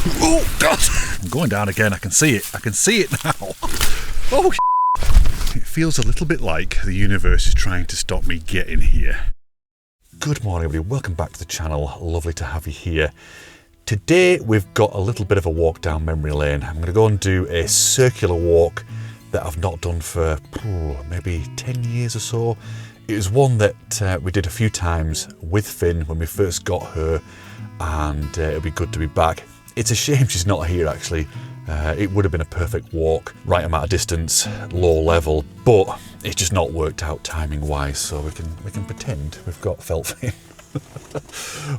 Oh, God! I'm going down again. I can see it. I can see it now. Oh, it feels a little bit like the universe is trying to stop me getting here. Good morning, everybody. Welcome back to the channel. Lovely to have you here. Today, we've got a little bit of a walk down memory lane. I'm going to go and do a circular walk that I've not done for maybe 10 years or so. It was one that we did a few times with Finn when we first got her, and it'll be good to be back. It's a shame she's not here, actually. It would have been a perfect walk, right amount of distance, low level, but it's just not worked out timing wise, so we can pretend we've got felt Finn.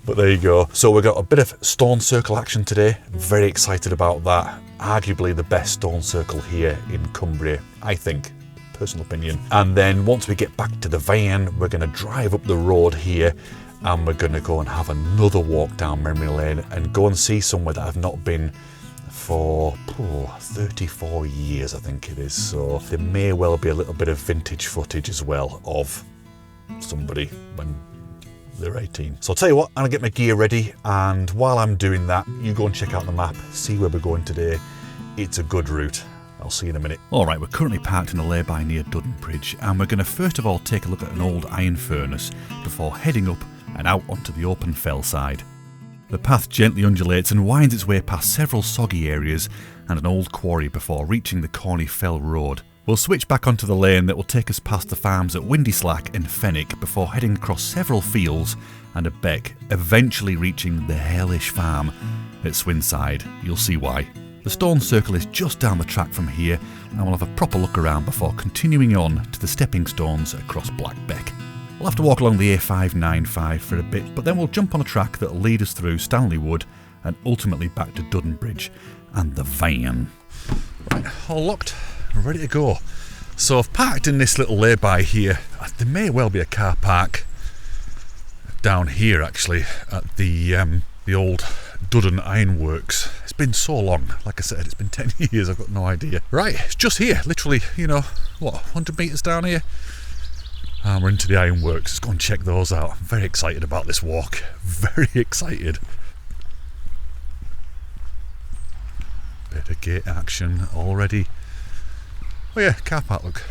But there you go. So we've got a bit of stone circle action today. Very excited about that. Arguably the best stone circle here in Cumbria, I think. Personal opinion. And then once we get back to the van, we're going to drive up the road here and we're going to go and have another walk down memory lane and go and see somewhere that I've not been for 34 years, I think it is. So there may well be a little bit of vintage footage as well of somebody when they're 18. So I'll tell you what, I'm gonna get my gear ready, and while I'm doing that, you go and check out the map, see where we're going today. It's a good route. I'll see you in a minute. Alright, we're currently parked in a lay-by near Dudden Bridge, and we're going to first of all take a look at an old iron furnace before heading up and out onto the open fell side. The path gently undulates and winds its way past several soggy areas and an old quarry before reaching the Corney Fell Road. We'll switch back onto the lane that will take us past the farms at Windy Slack and Fenwick before heading across several fields and a beck, eventually reaching the Hellish Farm at Swinside. You'll see why. The stone circle is just down the track from here, and we'll have a proper look around before continuing on to the stepping stones across Black Beck. We'll have to walk along the A595 for a bit, but then we'll jump on a track that'll lead us through Stanley Wood and ultimately back to Dudden Bridge and the van. Right, all locked, ready to go. So I've parked in this little lay-by here. There may well be a car park down here actually at the old Dudden Ironworks. It's been so long, like I said, it's been 10 years, I've got no idea. Right, it's just here, literally, 100 metres down here. And we're into the ironworks. Let's go and check those out. I'm very excited about this walk. Very excited. Bit of gate action already. Oh yeah, car park, look.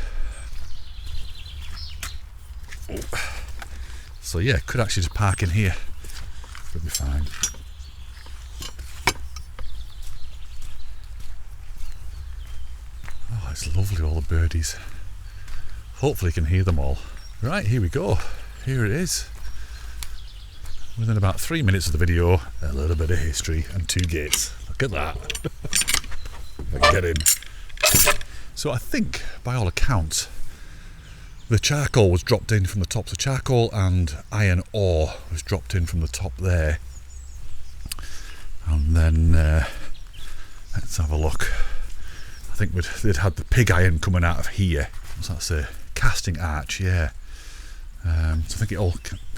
Oh. So yeah, could actually just park in here. It'll be fine. Oh, it's lovely, all the birdies. Hopefully you can hear them all. Right, here we go. Here it is. Within about 3 minutes of the video, a little bit of history and 2 gates. Look at that. Get in. So I think, by all accounts, the charcoal was dropped in from the top. So charcoal and iron ore was dropped in from the top there. And then, let's have a look. I think they'd had the pig iron coming out of here. What's that say? Casting arch, yeah. So I think it all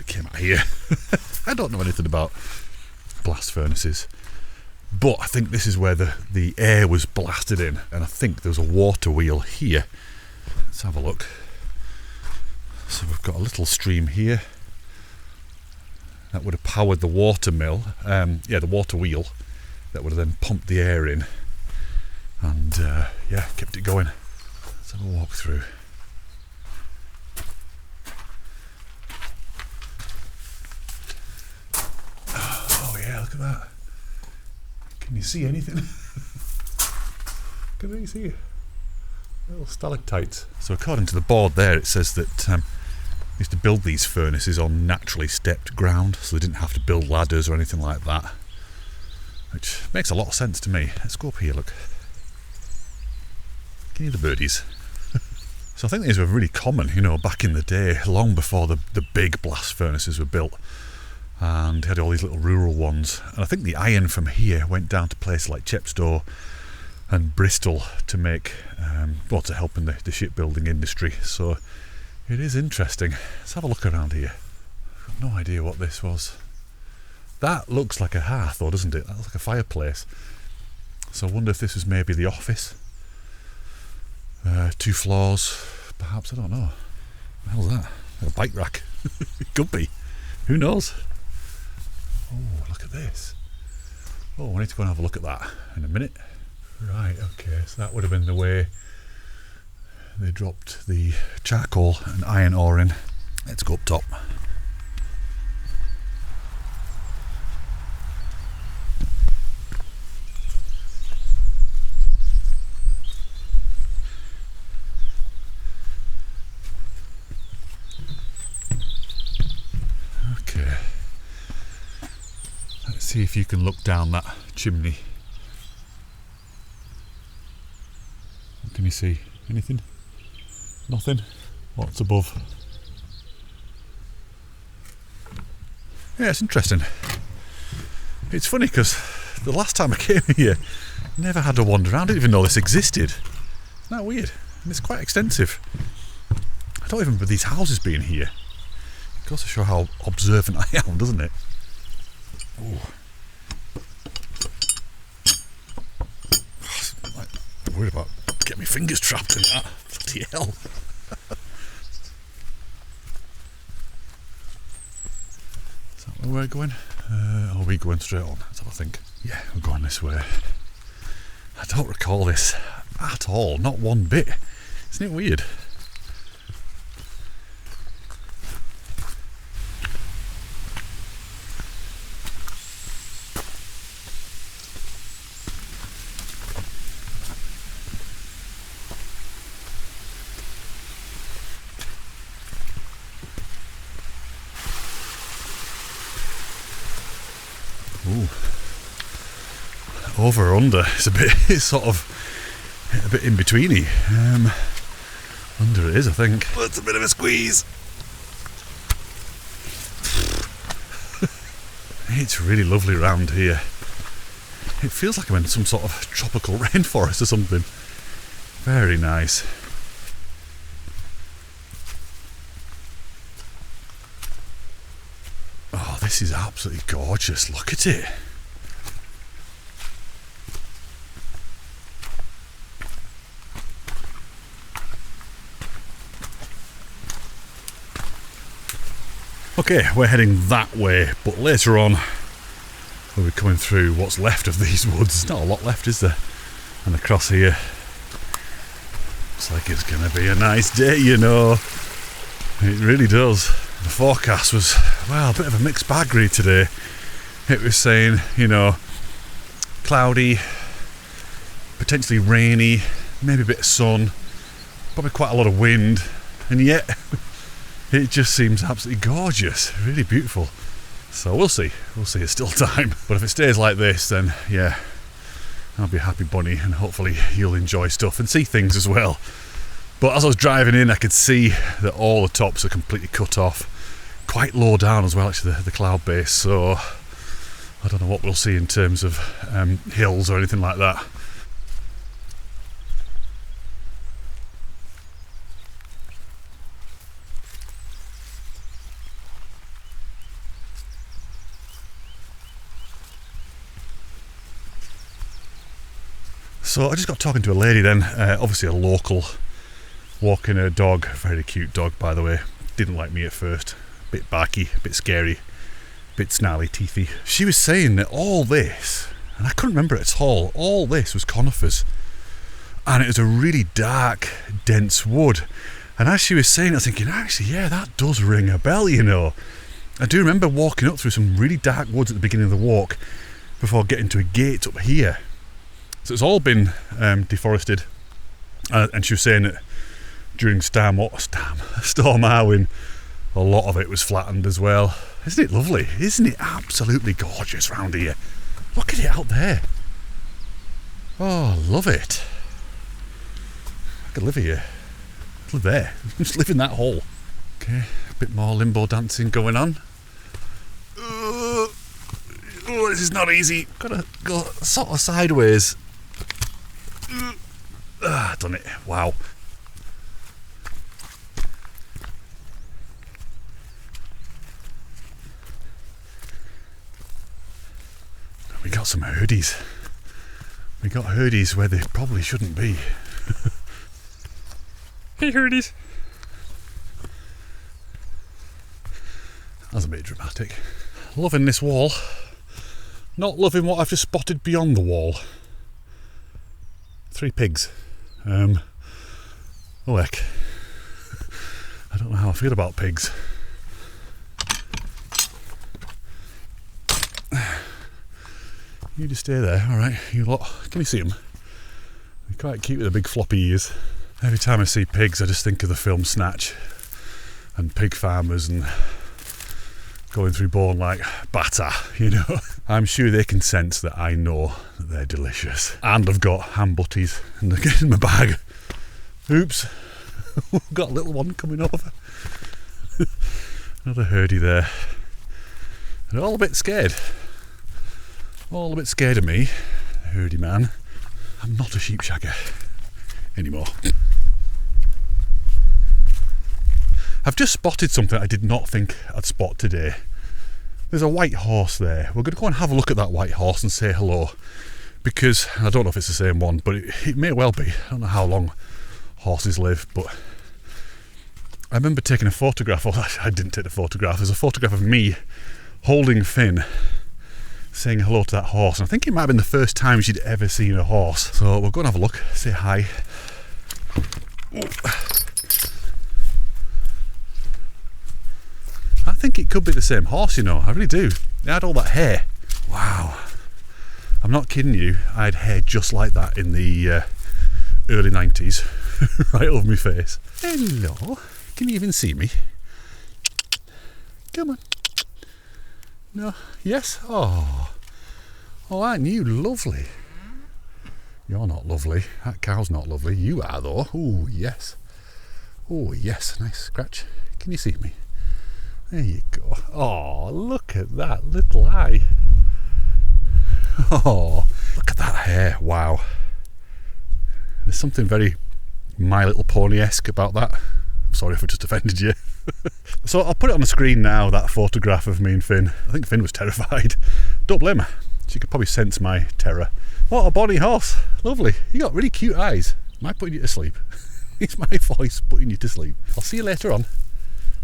came out here. I don't know anything about blast furnaces, but I think this is where the air was blasted in, and I think there's a water wheel here. Let's have a look. So we've got a little stream here that would have powered the water mill, the water wheel that would have then pumped the air in and kept it going. Let's have a walk through. Oh yeah, look at that. Can you see anything? Can you see little stalactites? So according to the board there, it says that they used to build these furnaces on naturally stepped ground, so they didn't have to build ladders or anything like that, which makes a lot of sense to me. Let's go up here, look. Can you hear the birdies? So I think these were really common, back in the day, long before the big blast furnaces were built. And they had all these little rural ones. And I think the iron from here went down to places like Chepstow and Bristol to make, to help in the shipbuilding industry. So it is interesting. Let's have a look around here. I've got no idea what this was. That looks like a hearth though, doesn't it? That looks like a fireplace. So I wonder if this was maybe the office. 2 floors, perhaps, I don't know. What the hell's that? A bike rack. It could be. Who knows? Oh, look at this. Oh, I need to go and have a look at that in a minute. Right, okay, so that would have been the way they dropped the charcoal and iron ore in. Let's go up top. Okay. Let's see if you can look down that chimney. What can you see? Anything? Nothing? What's above? Yeah, it's interesting. It's funny because the last time I came here, never had to wander around. I didn't even know this existed. Isn't that weird? And it's quite extensive. I don't even remember these houses being here. It goes to show how observant I am, doesn't it? Ooh. I'm worried about getting my fingers trapped in that. Bloody hell. Is that where we're going? Or are we going straight on? That's what I think. Yeah, we're going this way. I don't recall this at all, not one bit. Isn't it weird? Ooh. Over or under? It's a bit, it's sort of a bit in betweeny. Under it is, I think. Well, it's a bit of a squeeze. It's really lovely round here. It feels like I'm in some sort of tropical rainforest or something. Very nice. Oh, this is absolutely gorgeous. Look at it. Okay, we're heading that way, but later on we'll be coming through what's left of these woods. There's not a lot left, is there? And across here, looks like it's going to be a nice day, you know. It really does. The forecast was, well, a bit of a mixed bag really today. It was saying, you know, cloudy, potentially rainy, maybe a bit of sun, probably quite a lot of wind, and yet it just seems absolutely gorgeous, really beautiful. So we'll see, it's still time. But if it stays like this, then yeah, I'll be a happy bunny, and hopefully you'll enjoy stuff and see things as well. But as I was driving in, I could see that all the tops are completely cut off. Quite low down as well, actually, the cloud base. So I don't know what we'll see in terms of hills or anything like that. So I just got talking to a lady then, obviously a local, walking her dog, very cute dog by the way, didn't like me at first, a bit barky, a bit scary, a bit snarly, teethy. She was saying that all this, and I couldn't remember it at all this was conifers, and it was a really dark, dense wood. And as she was saying, I was thinking, actually, yeah, that does ring a bell, you know. I do remember walking up through some really dark woods at the beginning of the walk before getting to a gate up here. So it's all been deforested, and she was saying that during Storm Arwen, a lot of it was flattened as well. Isn't it lovely? Isn't it absolutely gorgeous round here? Look at it out there. Oh, love it. I could live here. Live there. Just live in that hole. Okay, a bit more limbo dancing going on. Oh, this is not easy. Gotta go sort of sideways. Done it. Wow. We got some herdies. We got herdies where they probably shouldn't be. Hey herdies. That was a bit dramatic. Loving this wall. Not loving what I've just spotted beyond the wall. 3 pigs. Oh heck. I don't know how I feel about pigs. You just stay there, alright, you lot. Can you see them? They're quite cute with the big floppy ears. Every time I see pigs I just think of the film Snatch and pig farmers and going through bone like batter, you know. I'm sure they can sense that I know that they're delicious. And I've got ham butties in my bag. Oops, got a little one coming over. Another herdie there. They're all a bit scared. All a bit scared of me, herdie man. I'm not a sheep shagger anymore. I've just spotted something I did not think I'd spot today. There's a white horse there. We're going to go and have a look at that white horse and say hello, because I don't know if it's the same one, but it may well be. I don't know how long horses live, but I remember taking a photograph. Well, I didn't take the photograph. There's a photograph of me holding Finn, saying hello to that horse, and I think it might have been the first time she'd ever seen a horse. So we'll go and have a look, say hi. I think it could be the same horse, you know, I really do. It had all that hair. Wow. I'm not kidding you, I had hair just like that in the early 90s, right over my face. Hello, can you even see me? Come on. No, yes? Oh, aren't you lovely? You're not lovely. That cow's not lovely. You are though. Oh, yes. Oh, yes. Nice scratch. Can you see me? There you go. Oh, look at that little eye. Oh, look at that hair. Wow. There's something very My Little Pony-esque about that. I'm sorry if I just offended you. So I'll put it on the screen now, that photograph of me and Finn. I think Finn was terrified. Don't blame her. She could probably sense my terror. What a bonny horse. Lovely. You got really cute eyes. Am I putting you to sleep? It's my voice putting you to sleep. I'll see you later on.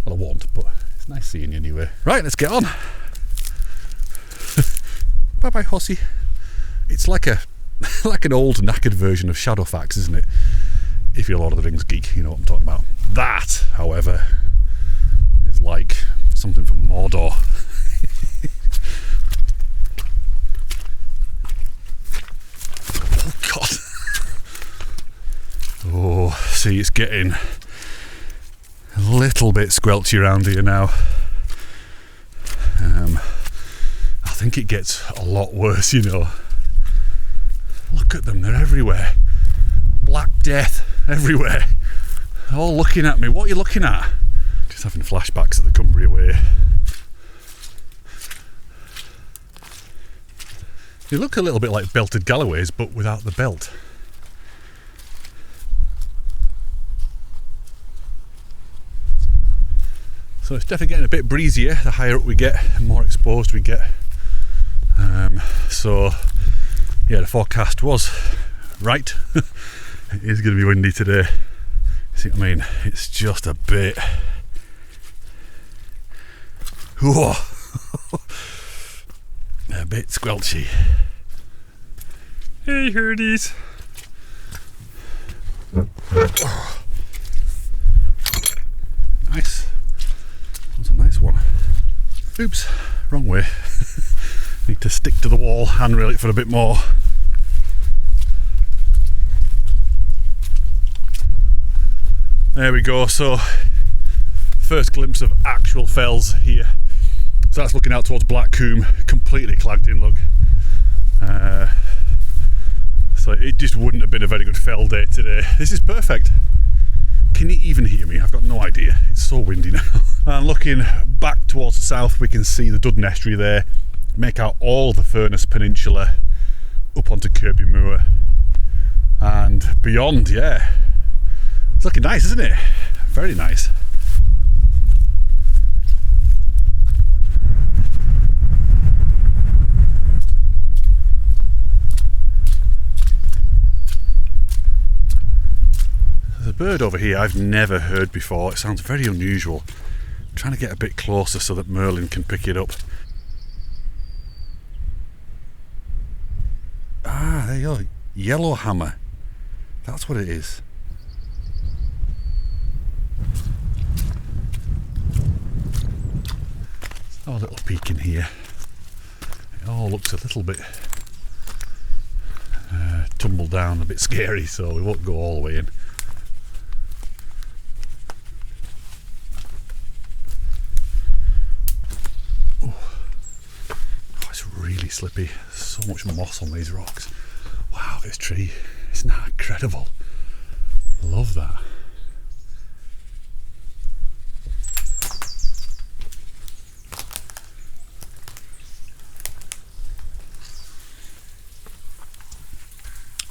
Well, I won't, but it's nice seeing you anyway. Right, let's get on. Bye-bye, horsey. It's like an old knackered version of Shadowfax, isn't it? If you're a Lord of the Rings geek, you know what I'm talking about. That, however, is like something from Mordor. Oh God. Oh, see, it's getting a little bit squelchy around here now. I think it gets a lot worse, you know. Look at them, they're everywhere. Black death everywhere. They're all looking at me. What are you looking at? Just having flashbacks of the Cumbria Way. They look a little bit like belted Galloways, but without the belt. So it's definitely getting a bit breezier the higher up we get, the more exposed we get. So yeah, the forecast was right. It is going to be windy today. See what I mean? It's just a bit. Whoa. A bit squelchy. Hey, herdies. Nice. That's a nice one. Oops, wrong way. Need to stick to the wall, handrail it for a bit more. There we go, so first glimpse of actual fells here. So that's looking out towards Blackcomb, completely clagged in, look. So it just wouldn't have been a very good fell day today. This is perfect. Can you even hear me? I've got no idea. It's so windy now. And looking back towards the south, we can see the Dudden Estuary there. Make out all the Furness Peninsula up onto Kirby Moor. And beyond, yeah. It's looking nice, isn't it? Very nice. There's a bird over here I've never heard before. It sounds very unusual. I'm trying to get a bit closer so that Merlin can pick it up. Ah, there you go. Yellow hammer. That's what it is. Oh, a little peek in here. It all looks a little bit tumbled down, a bit scary, so we won't go all the way in. It's really slippy. So much moss on these rocks. Wow, this tree, isn't that incredible? Love that.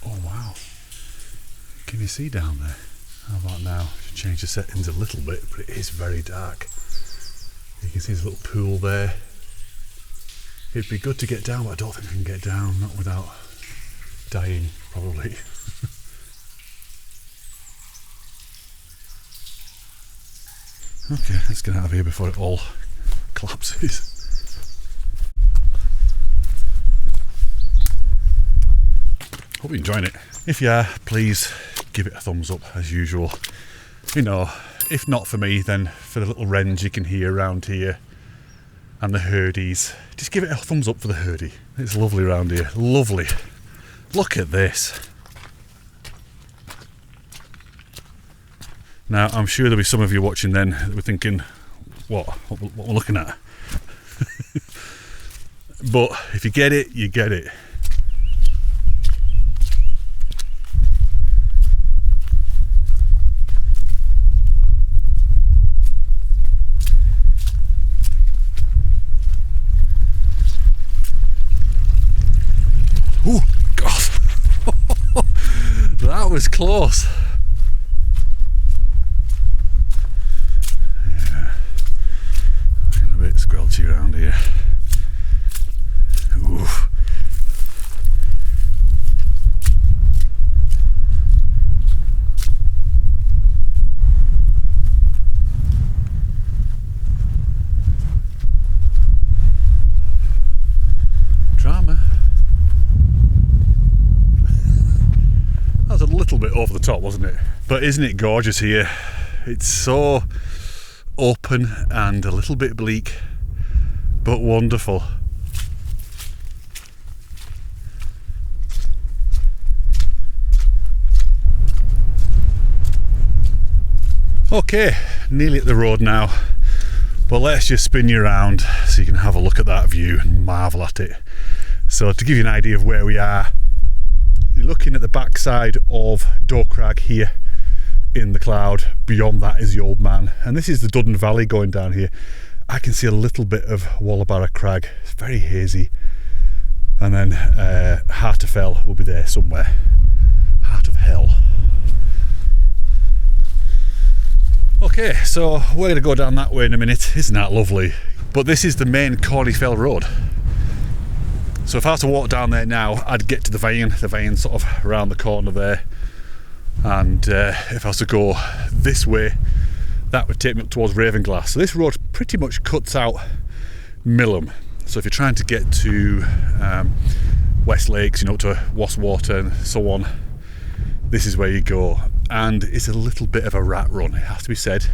Oh wow, can you see down there? How about now? I should change the settings a little bit, but it is very dark. You can see there's a little pool there. It'd be good to get down, but I don't think I can get down, not without dying, probably. Okay, let's get out of here before it all collapses. Hope you're enjoying it. If you are, please give it a thumbs up as usual. You know, if not for me, then for the little wrens you can hear around here and the herdies. Just give it a thumbs up for the herdie. It's lovely around here. Lovely. Look at this. Now, I'm sure there'll be some of you watching then that were thinking, what we're looking at? But if you get it, you get it. Oh God, that was close. Yeah, looking a bit squelchy around here. Ooh. Drama. That was a little bit over the top, wasn't it? But isn't it gorgeous here? It's so open and a little bit bleak, but wonderful. Okay, nearly at the road now, but let's just spin you around so you can have a look at that view and marvel at it. So to give you an idea of where we are, you're looking at the backside of Crag here in the cloud. Beyond that is the Old Man, and this is the Duddon Valley going down here. I can see a little bit of Wallabarra Crag. It's very hazy, and then Heart of Fell will be there somewhere. Heart of Hell. Okay, so we're going to go down that way in a minute. Isn't that lovely? But this is the main Corney Fell Road. So if I was to walk down there now, I'd get to the vein sort of around the corner there. And if I was to go this way, that would take me up towards Ravenglass. So this road pretty much cuts out Millom. So if you're trying to get to West Lakes, you know, to Wastwater and so on, this is where you go. And it's a little bit of a rat run, it has to be said.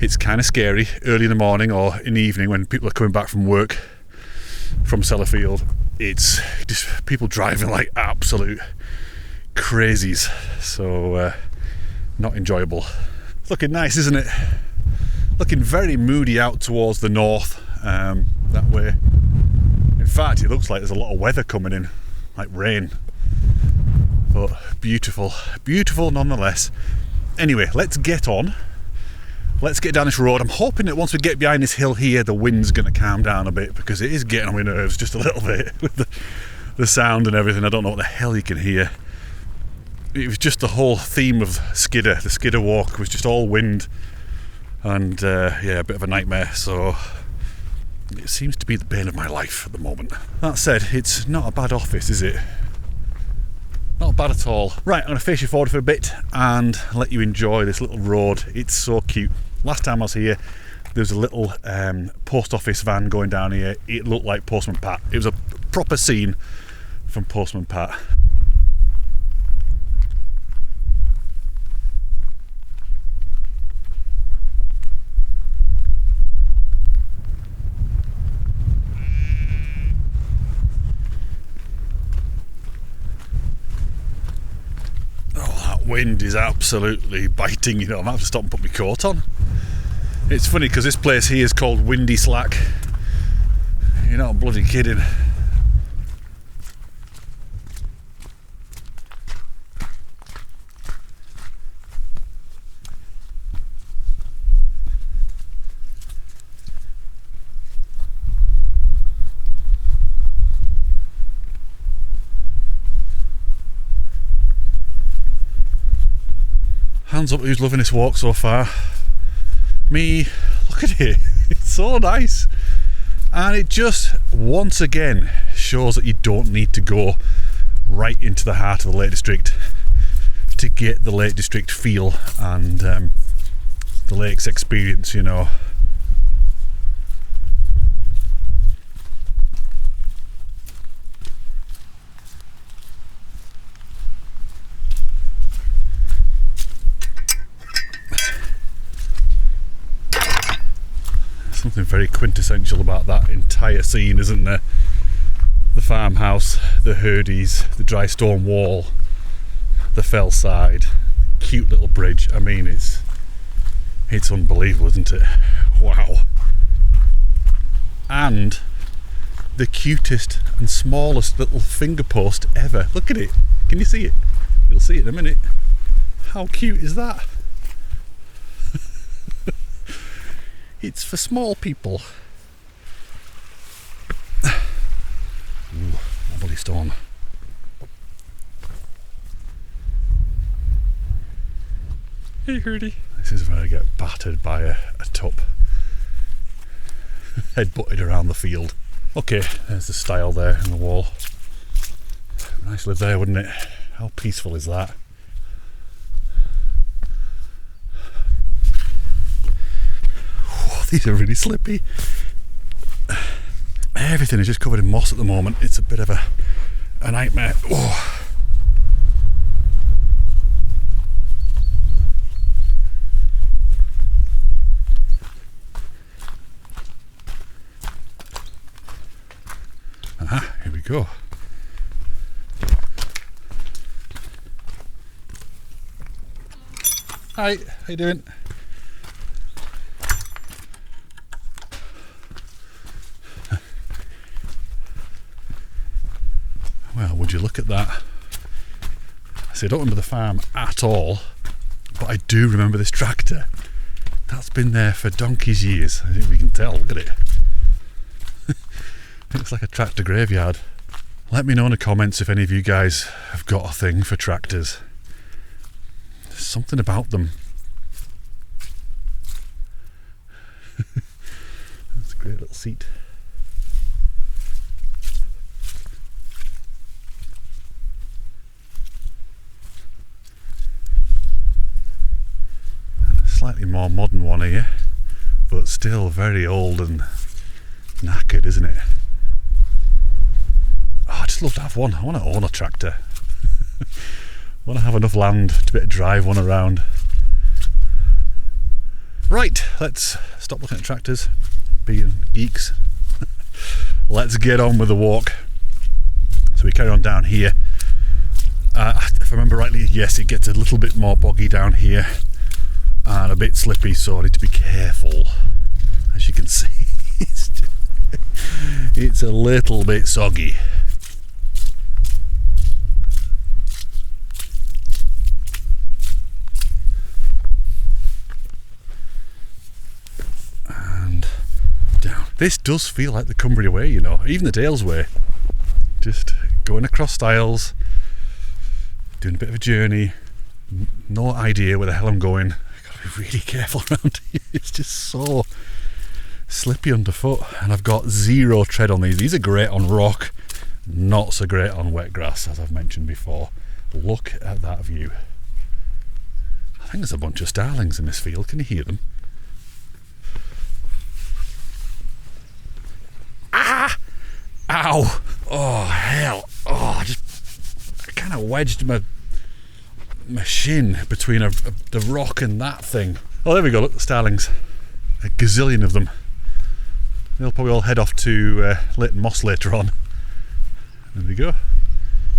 It's kind of scary early in the morning or in the evening when people are coming back from work from Sellafield. It's just people driving like absolute crazies, so not enjoyable. It's looking nice, isn't it? Looking very moody out towards the north, that way. In fact, it looks like there's a lot of weather coming in, like rain. But beautiful, beautiful nonetheless. Anyway, let's get on. Let's get down this road. I'm hoping that once we get behind this hill here, the wind's going to calm down a bit, because it is getting on my nerves just a little bit with the sound and everything. I don't know what the hell you can hear. It was just the whole theme of Skidder. The Skidder walk was just all wind and yeah, a bit of a nightmare. So it seems to be the bane of my life at the moment. That said, it's not a bad office, is it? Not bad at all. Right, I'm going to face you forward for a bit and let you enjoy this little road. It's so cute. Last time I was here, there was a little post office van going down here. It looked like Postman Pat. It was a proper scene from Postman Pat. Wind is absolutely biting, you know. I might have to stop and put my coat on. It's funny because this place here is called Windy Slack. You're not bloody kidding. Hands up who's loving this walk so far. Me, look at it, it's so nice. And it just, once again, shows that you don't need to go right into the heart of the Lake District to get the Lake District feel and the lake's experience, you know. Something very quintessential about that entire scene, isn't there? The farmhouse, the herdies, the dry stone wall, the fell side, cute little bridge. I mean, it's unbelievable, isn't it? Wow. And the cutest and smallest little finger post ever. Look at it. Can you see it? You'll see it in a minute. How cute is that? It's for small people. Ooh, lovely stone. Hey, Hurdy. This is where I get battered by a top. Head butted around the field. Okay, there's the stile there in the wall. Nice live there, wouldn't it? How peaceful is that? These are really slippy. Everything is just covered in moss at the moment. It's a bit of a nightmare. Oh. Aha, here we go. Hi, how you doing? Well, would you look at that? See, I don't remember the farm at all, but I do remember this tractor. That's been there for donkey's years. I think we can tell, look at it. Looks like a tractor graveyard. Let me know in the comments if any of you guys have got a thing for tractors. There's something about them. That's a great little seat. Slightly more modern one here, but still very old and knackered, isn't it? Oh, I'd just love to have one. I want to own a tractor. I want to have enough land to be able to drive one around. Right, let's stop looking at tractors, being geeks. Let's get on with the walk. So we carry on down here. If I remember rightly, yes, it gets a little bit more boggy down here. And a bit slippy, so I need to be careful. As you can see, it's a little bit soggy. And down. This does feel like the Cumbria Way, you know, even the Dales Way. Just going across stiles, doing a bit of a journey, no idea where the hell I'm going. Really careful around here. It's just so slippy underfoot, and I've got zero tread on these. These are great on rock, not so great on wet grass, as I've mentioned before. Look at that view. I think there's a bunch of starlings in this field. Can you hear them? Ah! Ow! Oh hell! Oh, kind of wedged my shin between the rock and that thing. Oh, there we go, look, the starlings. A gazillion of them. They'll probably all head off to Leighton Moss later on. There we go.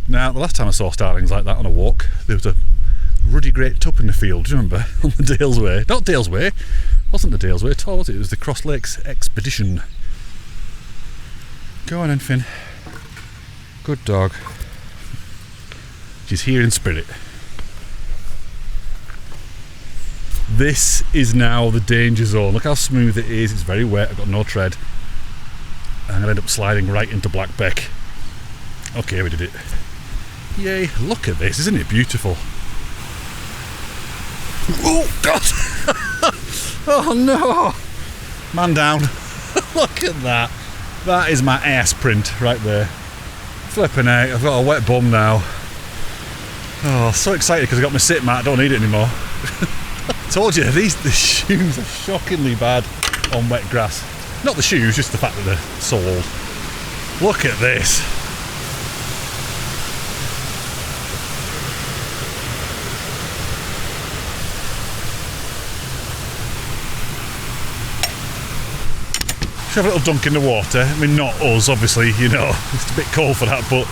Now, the last time I saw starlings like that on a walk, there was a ruddy great tup in the field, do you remember? On the Dales Way. Not Dales Way, wasn't the Dales Way at all, was it? It was the Cross Lakes Expedition. Go on then, Finn. Good dog. She's here in spirit. This is now the danger zone. Look how smooth it is. It's very wet. I've got no tread. I'm going to end up sliding right into Blackbeck. Okay, we did it. Yay. Look at this. Isn't it beautiful? Oh, God. Oh, no. Man down. Look at that. That is my ass print right there. Flipping out. I've got a wet bum now. Oh, so excited because I got my sit mat. I don't need it anymore. I told you, the shoes are shockingly bad on wet grass. Not the shoes, just the fact that they're so old. Look at this. Have a little dunk in the water. I mean, not us, obviously, you know, it's a bit cold for that, but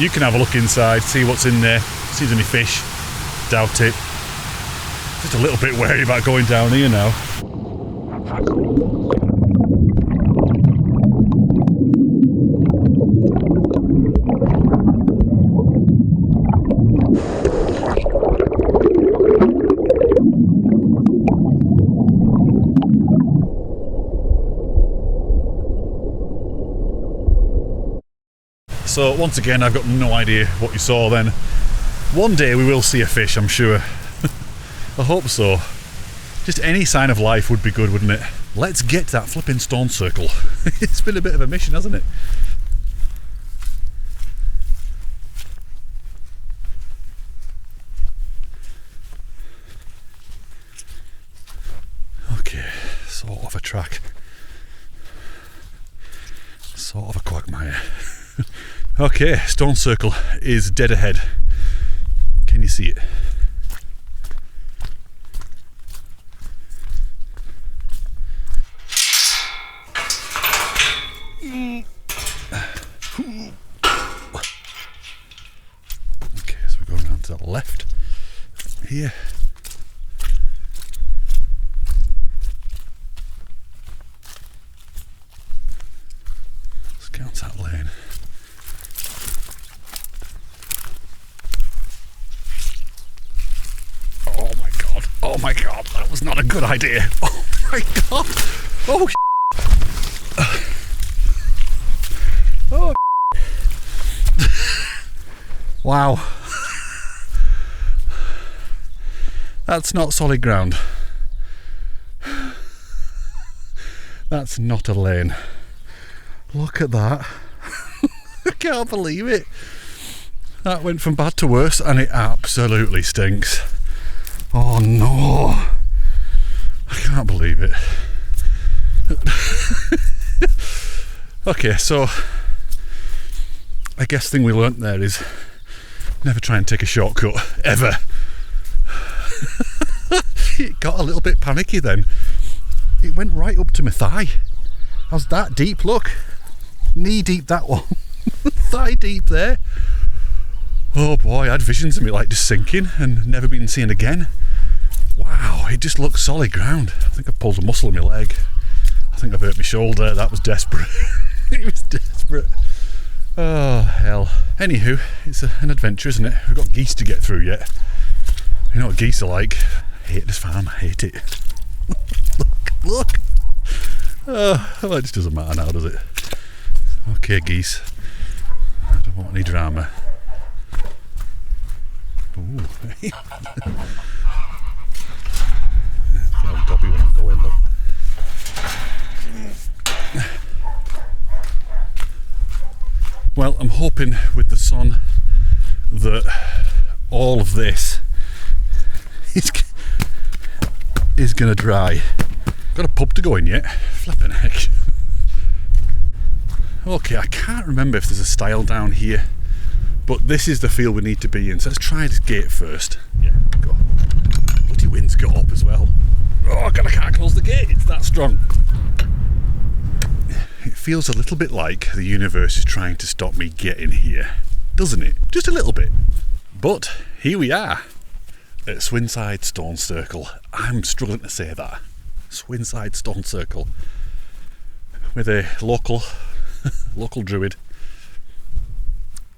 you can have a look inside, see what's in there, see if there's any fish. Doubt it. Just a little bit wary about going down here now. So once again, I've got no idea what you saw then. One day we will see a fish, I'm sure. I hope so. Just any sign of life would be good, wouldn't it? Let's get to that flipping stone circle. It's been a bit of a mission, hasn't it? Okay, sort of a track. Sort of a quagmire. Okay, stone circle is dead ahead. Can you see it? Okay, so we're going around to the left here. Let's get onto that lane. Oh my god, that was not a good idea. Oh my god. Oh oh wow. That's not solid ground. That's not a lane. Look at that. I can't believe it. That went from bad to worse and it absolutely stinks. Oh no, I can't believe it. Okay, so I guess the thing we learnt there is never try and take a shortcut, ever. It got a little bit panicky then. It went right up to my thigh. I was that deep, look. Knee deep, that one. Thigh deep there. Oh boy, I had visions of me like just sinking and never been seen again. Wow, it just looked solid ground. I think I pulled a muscle in my leg. I think I've hurt my shoulder. That was desperate. It was desperate. Oh hell. Anywho, it's an adventure, isn't it? We've got geese to get through yet. You know what geese are like? I hate this farm, I hate it. Look. Well, it just doesn't matter now, does it? Okay, geese. I don't want any drama. Ooh. See how doppy when I'm going, look. Well, I'm hoping with the sun that all of this is going to dry. Got a pub to go in yet? Flipping heck. Okay, I can't remember if there's a stile down here But this is the field we need to be in, so let's try this gate first. Yeah, go. Bloody wind's got up as well. Oh God, I can't close the gate, it's that strong. It feels a little bit like the universe is trying to stop me getting here, doesn't it? Just a little bit. But here we are at Swinside Stone Circle. I'm struggling to say that. Swinside Stone Circle. With a local druid.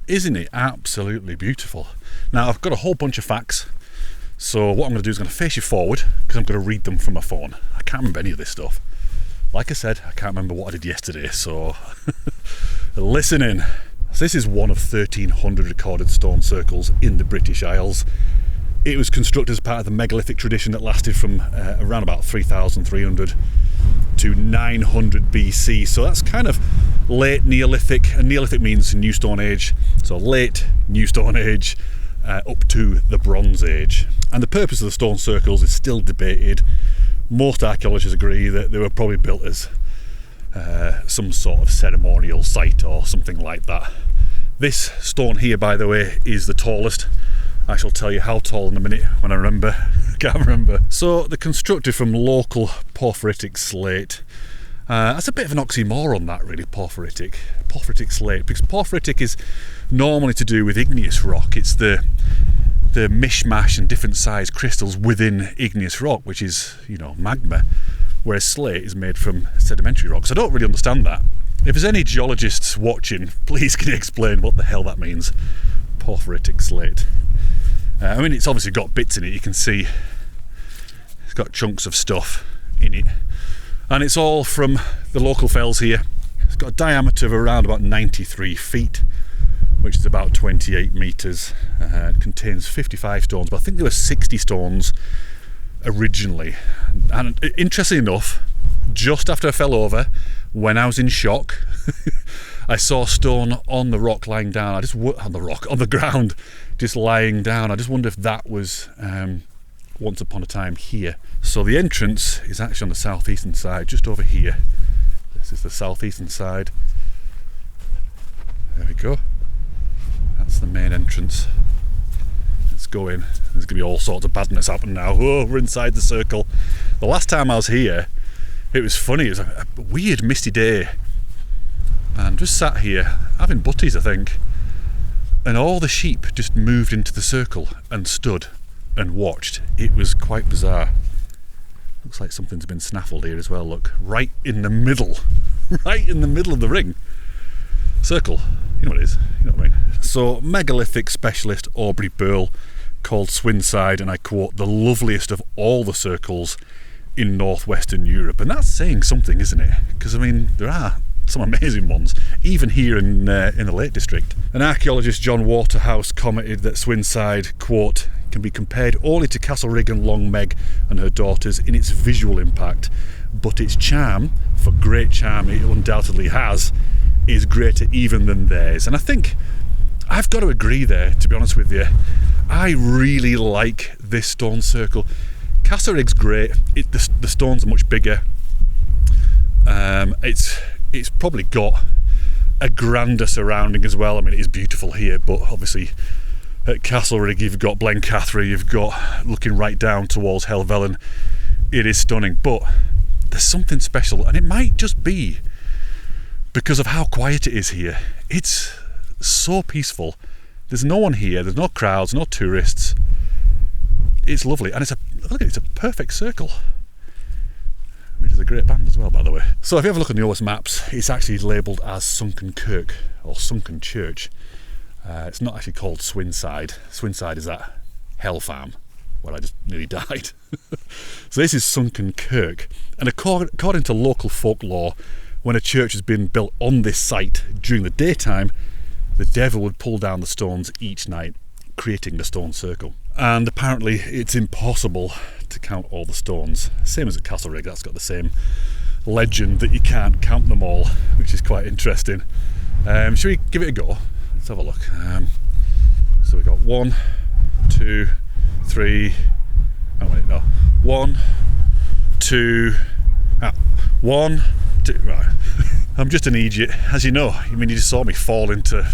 Isn't it absolutely beautiful? Now I've got a whole bunch of facts, so what I'm going to do is I'm going to face you forward because I'm going to read them from my phone. I can't remember any of this stuff. Like I said, I can't remember what I did yesterday, so listen in. So this is one of 1,300 recorded stone circles in the British Isles. It was constructed as part of the megalithic tradition that lasted from around about 3,300 to 900 BC. So that's kind of late Neolithic, and Neolithic means New Stone Age. So late New Stone Age up to the Bronze Age. And the purpose of the stone circles is still debated. Most archaeologists agree that they were probably built as some sort of ceremonial site or something like that. This stone here, by the way, is the tallest. I shall tell you how tall in a minute when I remember. I can't remember. So they're constructed from local porphyritic slate. That's a bit of an oxymoron, that, really, porphyritic slate, because porphyritic is normally to do with igneous rock. It's the mishmash and different sized crystals within igneous rock, which is, you know, magma, whereas slate is made from sedimentary rocks. I don't really understand that. If there's any geologists watching, please can you explain what the hell that means? Porphyritic slate. I mean, it's obviously got bits in it. You can see it's got chunks of stuff in it, and it's all from the local fells here. It's got a diameter of around about 93 feet, which is about 28 metres. It contains 55 stones, but I think there were 60 stones originally. And interestingly enough, just after I fell over, when I was in shock, I saw a stone on the rock lying down. On the ground, just lying down. I just wonder if that was once upon a time here. So the entrance is actually on the southeastern side, just over here. This is the southeastern side. There we go. That's the main entrance. Let's go in. There's going to be all sorts of badness happening now. Oh, we're inside the circle. The last time I was here, it was funny. It was a weird misty day. And just sat here, having butties, I think. And all the sheep just moved into the circle and stood and watched. It was quite bizarre. Looks like something's been snaffled here as well, look. Right in the middle. Right in the middle of the ring. Circle. You know what it is. You know what I mean. So, megalithic specialist Aubrey Burl called Swinside, and I quote, the loveliest of all the circles in northwestern Europe. And that's saying something, isn't it? Because, I mean, there are some amazing ones, even here in the Lake District. And archaeologist John Waterhouse commented that Swinside, quote, can be compared only to Castlerigg and Long Meg and her daughters in its visual impact, but its charm, for great charm it undoubtedly has, is greater even than theirs. And I think I've got to agree there, to be honest with you. I really like this stone circle. Castlerig's great. The stones are much bigger. It's probably got a grander surrounding as well. I mean, it is beautiful here, but obviously at Castlerigg you've got Blencathra, you've got looking right down towards Helvellyn. It is stunning, but there's something special, and it might just be because of how quiet it is here. It's so peaceful. There's no one here, there's no crowds, no tourists. It's lovely, and it's a perfect circle. Which is a great band as well, by the way. So if you have a look on the OS maps, it's actually labelled as Sunken Kirk, or Sunken Church. It's not actually called Swinside. Swinside is that hell farm where I just nearly died. So this is Sunken Kirk. And according to local folklore, when a church has been built on this site during the daytime, the devil would pull down the stones each night, creating the stone circle. And apparently it's impossible to count all the stones. Same as at Castlerigg, that's got the same legend that you can't count them all, which is quite interesting. Should we give it a go? Let's have a look. So we've got 1, 2, 3. Oh wait, no. 1, 2. 1, 2. Right. I'm just an idiot, as you know. I mean, you just saw me fall into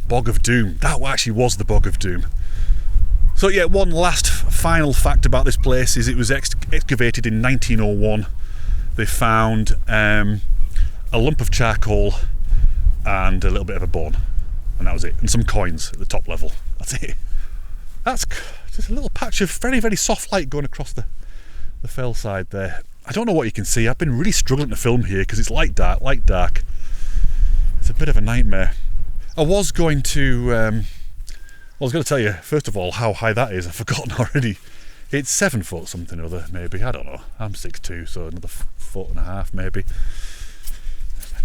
Bog of Doom. That actually was the Bog of Doom. So yeah, one last final fact about this place is it was excavated in 1901. They found a lump of charcoal and a little bit of a bone, and that was it, and some coins at the top level. That's it. That's just a little patch of very, very soft light going across the fell side there. I don't know what you can see. I've been really struggling to film here because it's light dark. It's a bit of a nightmare. I was going to tell you, first of all, how high that is. I've forgotten already. It's 7 foot something or other, maybe. I don't know. I'm 6'2", so another 1.5 foot maybe.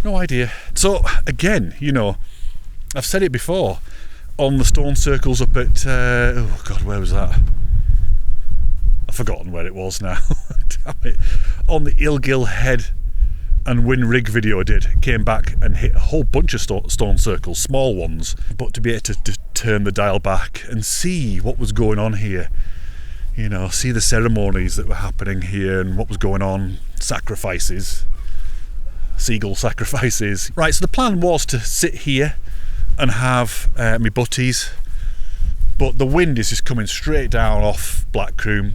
No idea. So, again, you know, I've said it before, on the stone circles up at, oh God, where was that? I've forgotten where it was now. Damn it. On the Ilgill Head and Win Rig video I did, came back and hit a whole bunch of stone circles, small ones, but to be able to turn the dial back and see what was going on here, you know, see the ceremonies that were happening here and what was going on, sacrifices, seagull sacrifices. Right, so the plan was to sit here and have my butties, but the wind is just coming straight down off Black Coombe,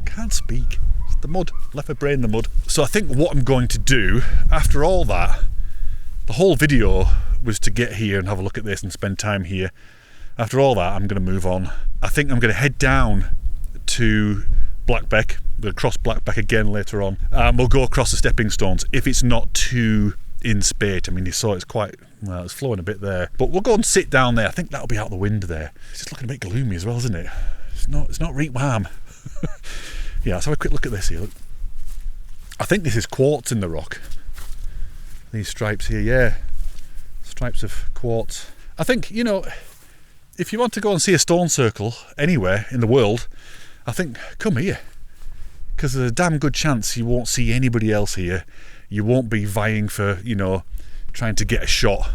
can't speak. The mud, left my brain in the mud. So I think what I'm going to do after all that, the whole video was to get here and have a look at this and spend time here. After all that, I'm going to move on. I think I'm going to head down to Blackbeck. I'm going to cross Blackbeck again later on. We'll go across the stepping stones if it's not too in spate. I mean, you saw it's quite, well, it's flowing a bit there. But we'll go and sit down there. I think that'll be out the wind there. It's just looking a bit gloomy as well, isn't it? It's not reet warm. Yeah, let's have a quick look at this here. Look. I think this is quartz in the rock. These stripes here, yeah. Stripes of quartz. I think, you know, if you want to go and see a stone circle anywhere in the world, I think come here. Because there's a damn good chance you won't see anybody else here. You won't be vying for, you know, trying to get a shot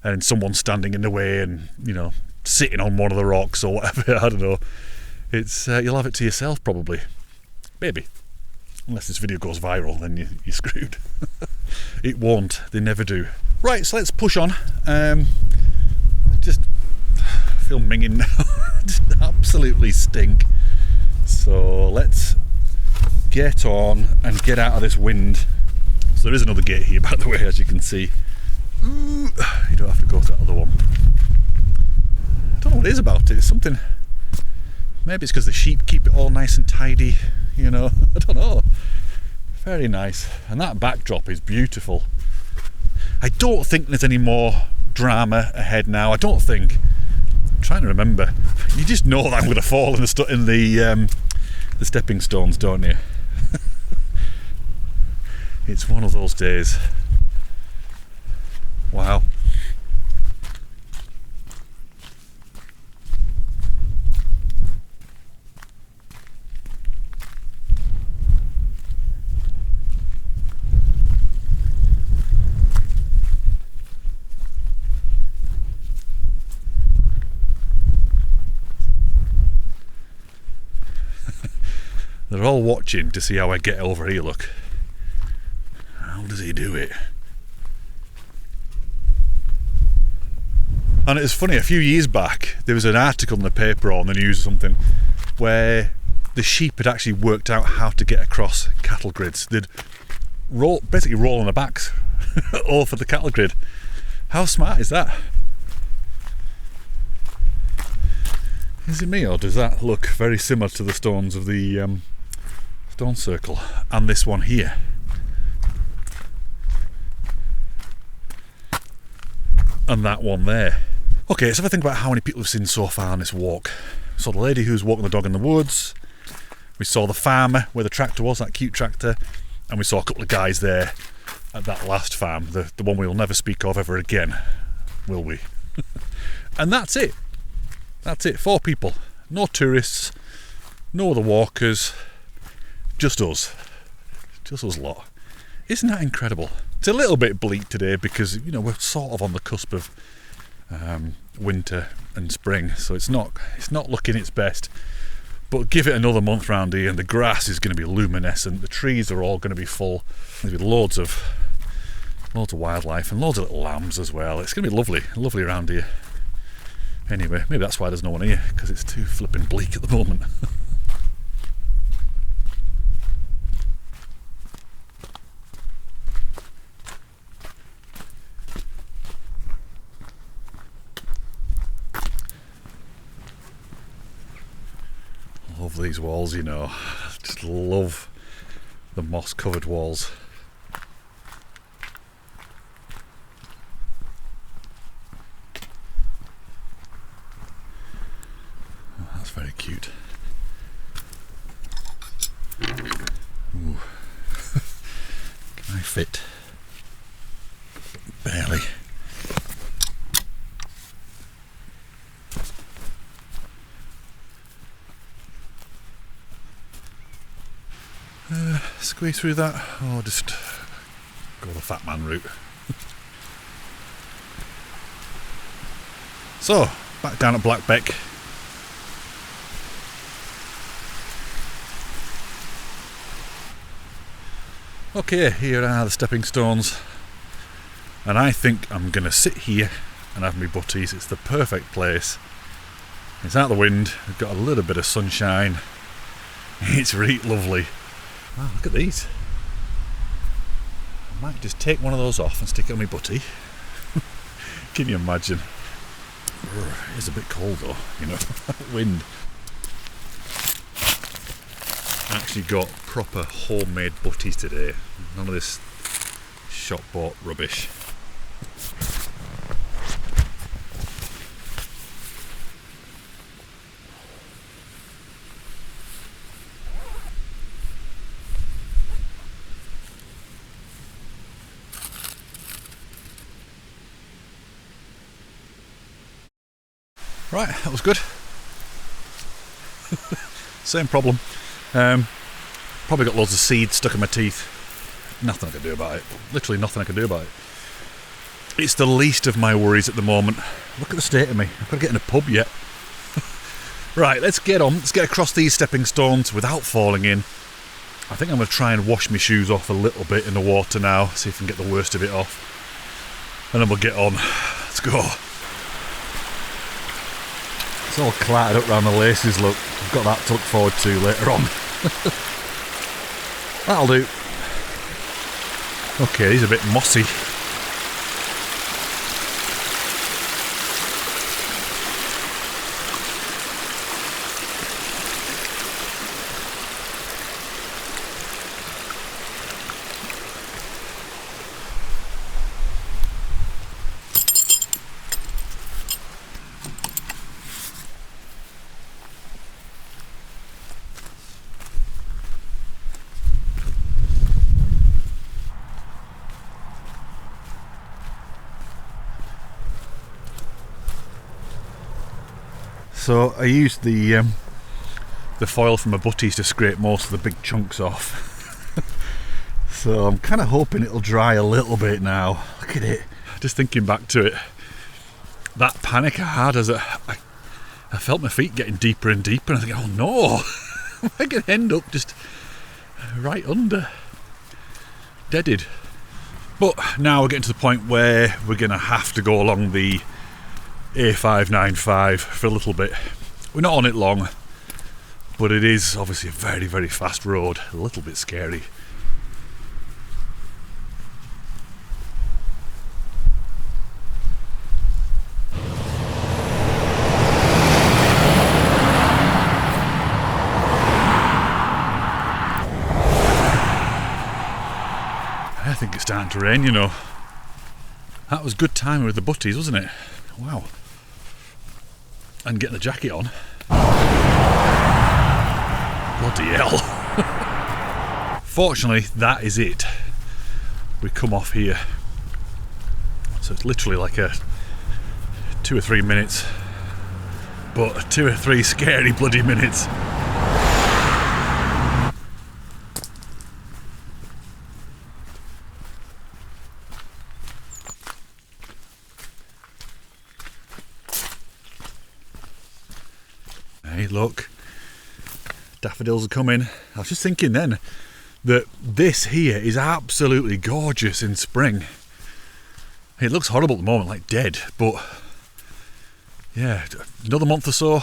and someone standing in the way and, you know, sitting on one of the rocks or whatever. I don't know. It's you'll have it to yourself probably. Maybe. Unless this video goes viral, then you're screwed. It won't. They never do. Right, so let's push on. Just feel minging now. Just absolutely stink. So let's get on and get out of this wind. So there is another gate here, by the way, as you can see. Ooh, you don't have to go to that other one. I don't know what it is about it. It's something. Maybe it's because the sheep keep it all nice and tidy, you know. I don't know. Very nice. And that backdrop is beautiful. I don't think there's any more drama ahead now. I don't think. I'm trying to remember. You just know that I'm going to fall in the stepping stones, don't you? It's one of those days. Wow. They're all watching to see how I get over here, look. How does he do it? And it was funny, a few years back, there was an article in the paper or on the news or something where the sheep had actually worked out how to get across cattle grids. They'd basically roll on their backs over the cattle grid. How smart is that? Is it me, or does that look very similar to the stones of the stone circle and this one here? And that one there. Okay, so if I think about how many people we've seen so far on this walk. We saw the lady who was walking the dog in the woods. We saw the farmer where the tractor was, that cute tractor. And we saw a couple of guys there at that last farm, the one we'll never speak of ever again, will we? And that's it. That's it, 4 people. No tourists, no other walkers, just us. Just us lot. Isn't that incredible? It's a little bit bleak today because, you know, we're sort of on the cusp of winter and spring, so it's not looking its best. But give it another month round here and the grass is going to be luminescent, the trees are all going to be full. There'll be loads of Loads of wildlife and loads of little lambs as well. It's going to be lovely, lovely around here. Anyway, maybe that's why there's no one here, because it's too flipping bleak at the moment. Love these walls, you know. Just love the moss covered walls. Oh, that's very cute. Ooh. Can I fit? Barely. Squeeze through that, or just go the fat man route. So, back down at Blackbeck. Okay, here are the stepping stones, and I think I'm going to sit here and have my butties. It's the perfect place. It's out of the wind, we've got a little bit of sunshine. It's really lovely. Wow, look at these. I might just take one of those off and stick it on my butty. Can you imagine? It is a bit cold though, you know, wind. I actually got proper homemade butties today. None of this shop bought rubbish. Right, that was good. Same problem. Probably got loads of seeds stuck in my teeth. Nothing I can do about it. Literally nothing I can do about it. It's the least of my worries at the moment. Look at the state of me. I've got to get in a pub yet. Right, let's get on. Let's get across these stepping stones without falling in. I think I'm going to try and wash my shoes off a little bit in the water now. See if I can get the worst of it off. And then we'll get on. Let's go. It's all clattered up around the laces, look. I've got that to look forward to later on. That'll do. Okay, he's a bit mossy. So I used the foil from my butties to scrape most of the big chunks off. So I'm kind of hoping it'll dry a little bit now. Look at it. Just thinking back to it, that panic I had as I felt my feet getting deeper and deeper, and I think, oh no, I could end up just right under, deaded. But now we're getting to the point where we're going to have to go along the A595 for a little bit. We're not on it long, but it is obviously a very, very fast road. A little bit scary. I think it's starting to rain, you know. That was good timing with the butties, wasn't it? Wow. And getting the jacket on. Bloody hell. Fortunately, that is it. We come off here. So it's literally like a 2 or 3 minutes. But 2 or 3 scary bloody minutes. Hey, look, daffodils are coming. I was just thinking then that this here is absolutely gorgeous in spring. It looks horrible at the moment, like dead, but yeah, another month or so,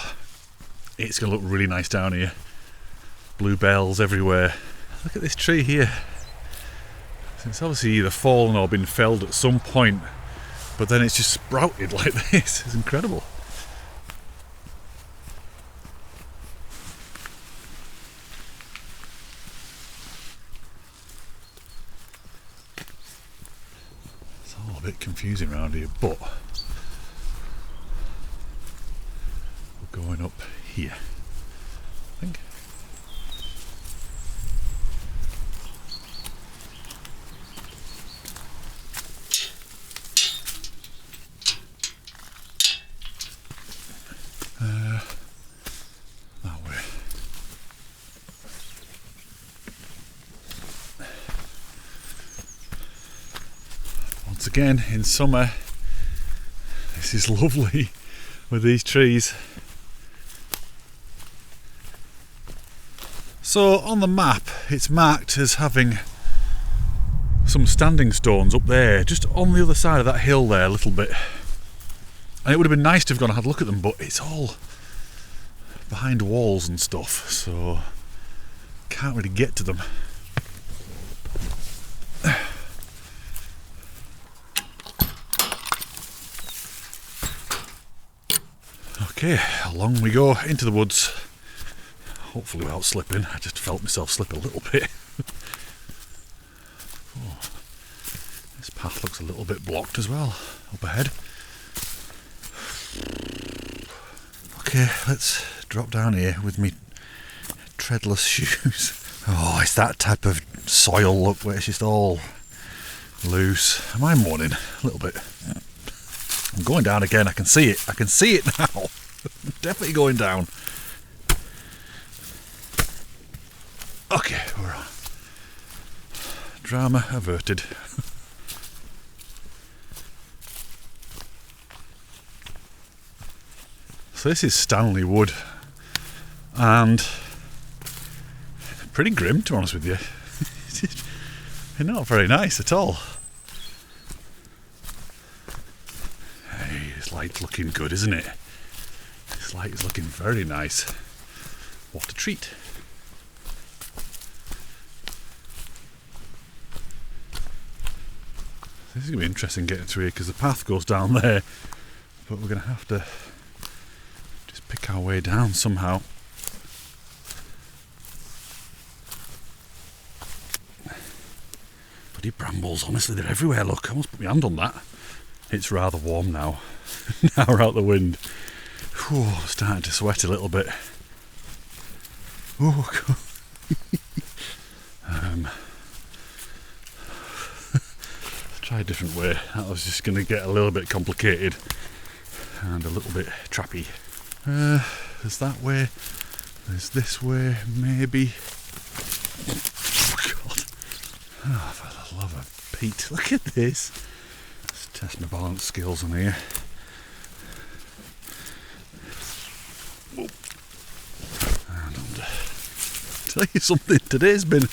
it's going to look really nice down here. Bluebells everywhere. Look at this tree here. It's obviously either fallen or been felled at some point, but then it's just sprouted like this. It's incredible. It's all a bit confusing around here, but we're going up here, I think. That way. Once again, in summer, this is lovely with these trees. So on the map, it's marked as having some standing stones up there, just on the other side of that hill there a little bit. And it would have been nice to have gone and had a look at them, but it's all behind walls and stuff, so can't really get to them. Okay, along we go into the woods, hopefully without slipping. I just felt myself slip a little bit. Oh, this path looks a little bit blocked as well, up ahead. Okay, let's drop down here with me treadless shoes. Oh, it's that type of soil look where it's just all loose. Am I moaning? A little bit. I'm going down again, I can see it. I can see it now. Definitely going down. Okay, we're on. Drama averted. So this is Stanley Wood, and pretty grim, to be honest with you. It's not very nice at all. Hey, this light's looking good, isn't it? This light is looking very nice. What a treat. This is going to be interesting getting through here because the path goes down there, but we're going to have to pick our way down somehow. Bloody brambles, honestly, they're everywhere. Look, I must put my hand on that. It's rather warm now. Now we're out the wind. Whew, starting to sweat a little bit. Oh, God. Let's try a different way. That was just going to get a little bit complicated and a little bit trappy. There's that way, there's this way, maybe. Oh, God. Oh, for the love of Pete, look at this. Let's test my balance skills on here. Oh. And tell you something, today's been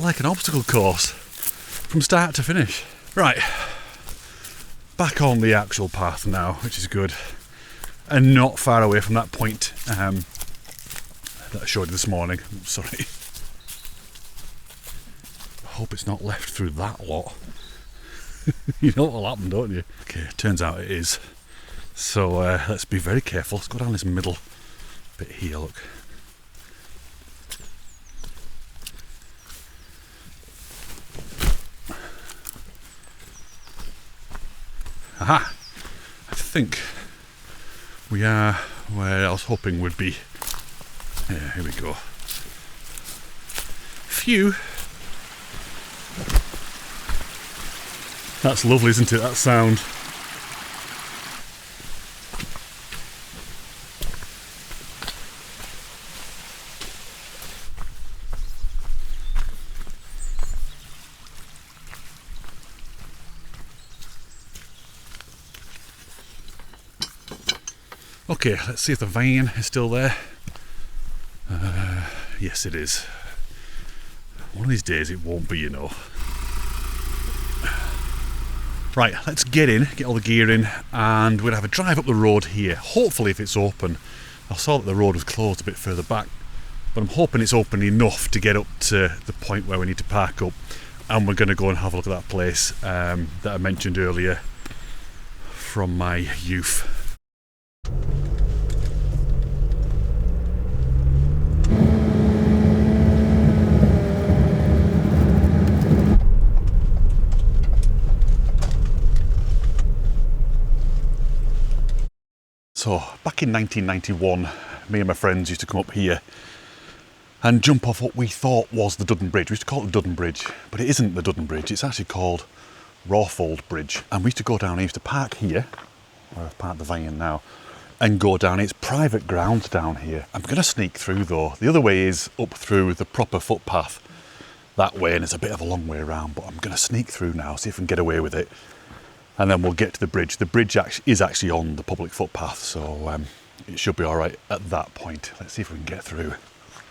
like an obstacle course from start to finish. Right, back on the actual path now, which is good. And not far away from that point that I showed you this morning. Sorry. I hope it's not left through that lot. You know what'll happen, don't you? Okay, turns out it is. So let's be very careful. Let's go down this middle bit here, look. Aha! I think we are where I was hoping would be. Yeah, here we go. Phew. That's lovely, isn't it, that sound? Okay, let's see if the van is still there. Yes, it is. One of these days it won't be, you know. Right, let's get in, get all the gear in, and we'll have a drive up the road here. Hopefully if it's open. I saw that the road was closed a bit further back, but I'm hoping it's open enough to get up to the point where we need to park up, and we're going to go and have a look at that place that I mentioned earlier from my youth. So, back in 1991, me and my friends used to come up here and jump off what we thought was the Dudden Bridge. We used to call it the Dudden Bridge, but it isn't the Dudden Bridge, it's actually called Raffle Bridge. And we used to go down, I used to park here, where I've parked the van now, and go down. It's private ground down here. I'm going to sneak through though. The other way is up through the proper footpath that way, and it's a bit of a long way around, but I'm going to sneak through now, see if I can get away with it. And then we'll get to the bridge. The bridge is actually on the public footpath, so it should be all right at that point. Let's see if we can get through.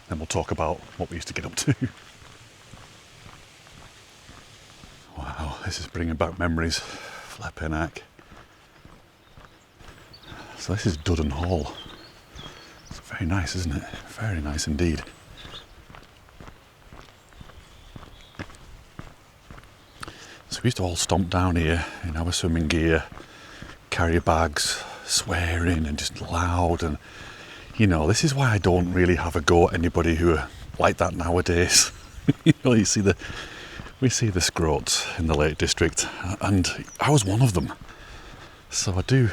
Then we'll talk about what we used to get up to. Wow, this is bringing back memories. Flipping heck. So this is Dudden Hall. It's very nice, isn't it? Very nice indeed. So we used to all stomp down here in our swimming gear, carry bags, swearing and just loud, and you know, this is why I don't really have a go at anybody who are like that nowadays. You know, we see the scroats in the Lake District, and I was one of them. So I do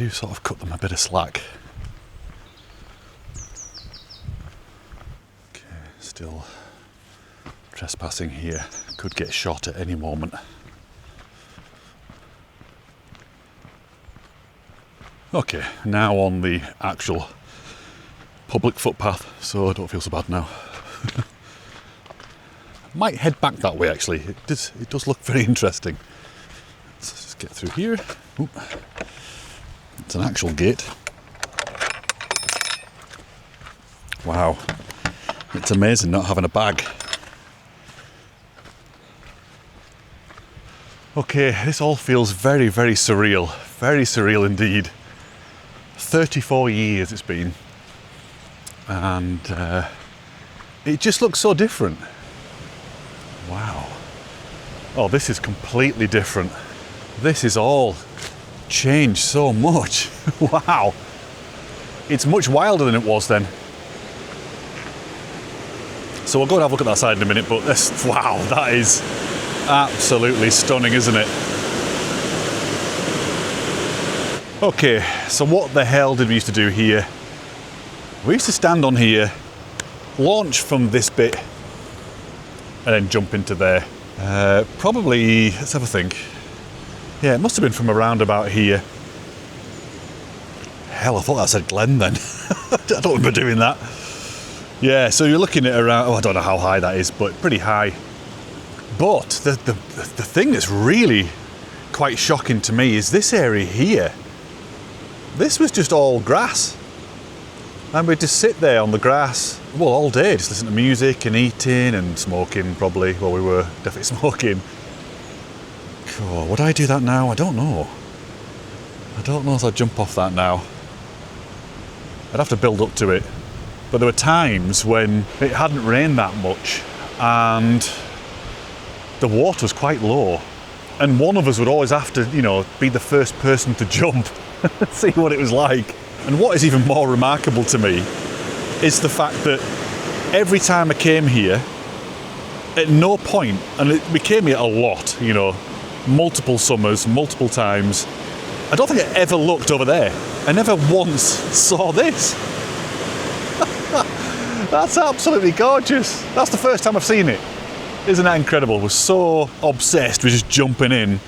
sort of cut them a bit of slack. Okay, still trespassing here. Could get shot at any moment. Okay, now on the actual public footpath, so I don't feel so bad now. Might head back that way actually. It does look very interesting. Let's just get through here. Oop. It's an actual gate. Wow, it's amazing not having a bag. Okay, this all feels very, very surreal indeed. 34 years it's been, and it just looks so different. Wow. Oh, this is completely different. This is all changed so much. Wow. It's much wilder than it was then. So we'll go and have a look at that side in a minute, but this, wow, that is absolutely stunning, isn't it? Okay, so what the hell did we used to do here? We used to stand on here, launch from this bit, and then jump into there. Probably, let's have a think. Yeah, it must have been from around about here. Hell, I thought that said Glen then. I don't remember doing that. Yeah, so you're looking at around, oh, I don't know how high that is, but pretty high. But the thing that's really quite shocking to me is this area here. This was just all grass. And we'd just sit there on the grass, well, all day, just listen to music and eating and smoking probably. Well, we were definitely smoking. Cool. Would I do that now? I don't know. I don't know if I'd jump off that now. I'd have to build up to it. But there were times when it hadn't rained that much and the water was quite low, and one of us would always have to, you know, be the first person to jump and see what it was like. And what is even more remarkable to me is the fact that every time I came here, at no point, and we came here a lot, you know, multiple summers, multiple times, I don't think I ever looked over there. I never once saw this. That's absolutely gorgeous. That's the first time I've seen it. Isn't that incredible? We're so obsessed with just jumping in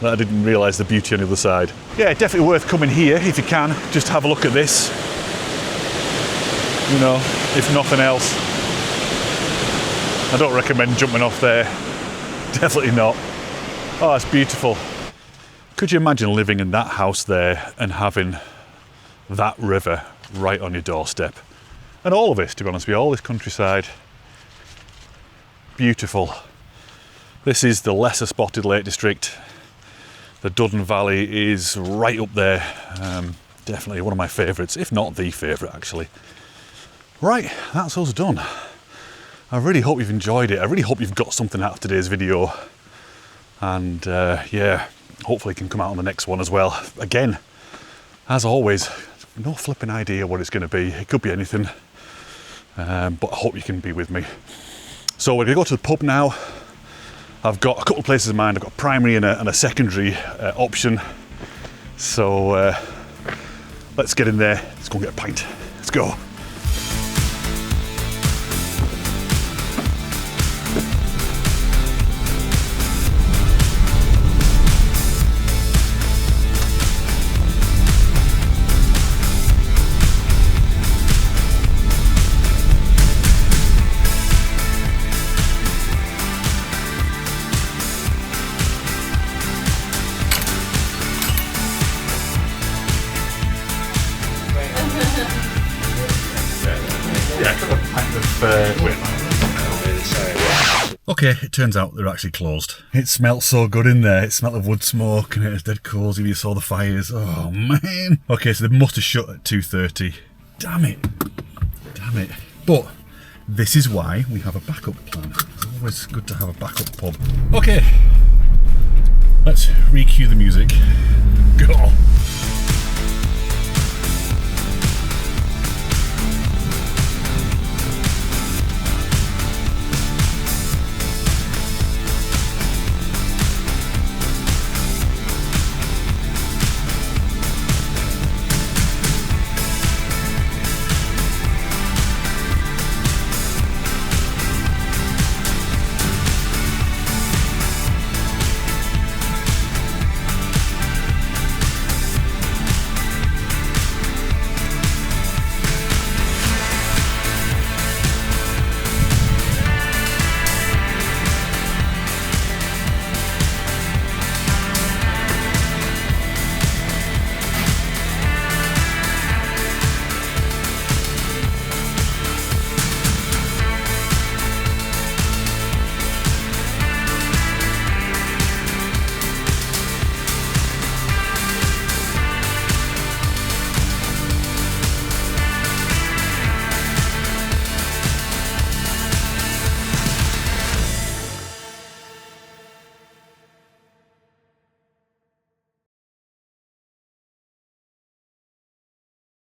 that I didn't realise the beauty on the other side. Yeah, definitely worth coming here if you can. Just have a look at this. You know, if nothing else. I don't recommend jumping off there. Definitely not. Oh, it's beautiful. Could you imagine living in that house there and having that river right on your doorstep? And all of this, to be honest with you, all this countryside. Beautiful. This is the lesser spotted Lake District. The Duddon Valley is right up there. Definitely one of my favourites, if not the favourite actually. Right, that's us done. I really hope you've enjoyed it. I really hope you've got something out of today's video. And yeah, hopefully it can come out on the next one as well. Again, as always, no flipping idea what it's going to be. It could be anything. But I hope you can be with me. So we're going to go to the pub now. I've got a couple of places in mind. I've got a primary and a secondary option. So let's get in there. Let's go and get a pint. Let's go. Okay, it turns out they're actually closed. It smelt so good in there. It smelled of wood smoke and it was dead cosy. You saw the fires. Oh man. Okay, so they must have shut at 2:30. Damn it. Damn it. But this is why we have a backup plan. It's always good to have a backup pub. Okay, let's re-cue the music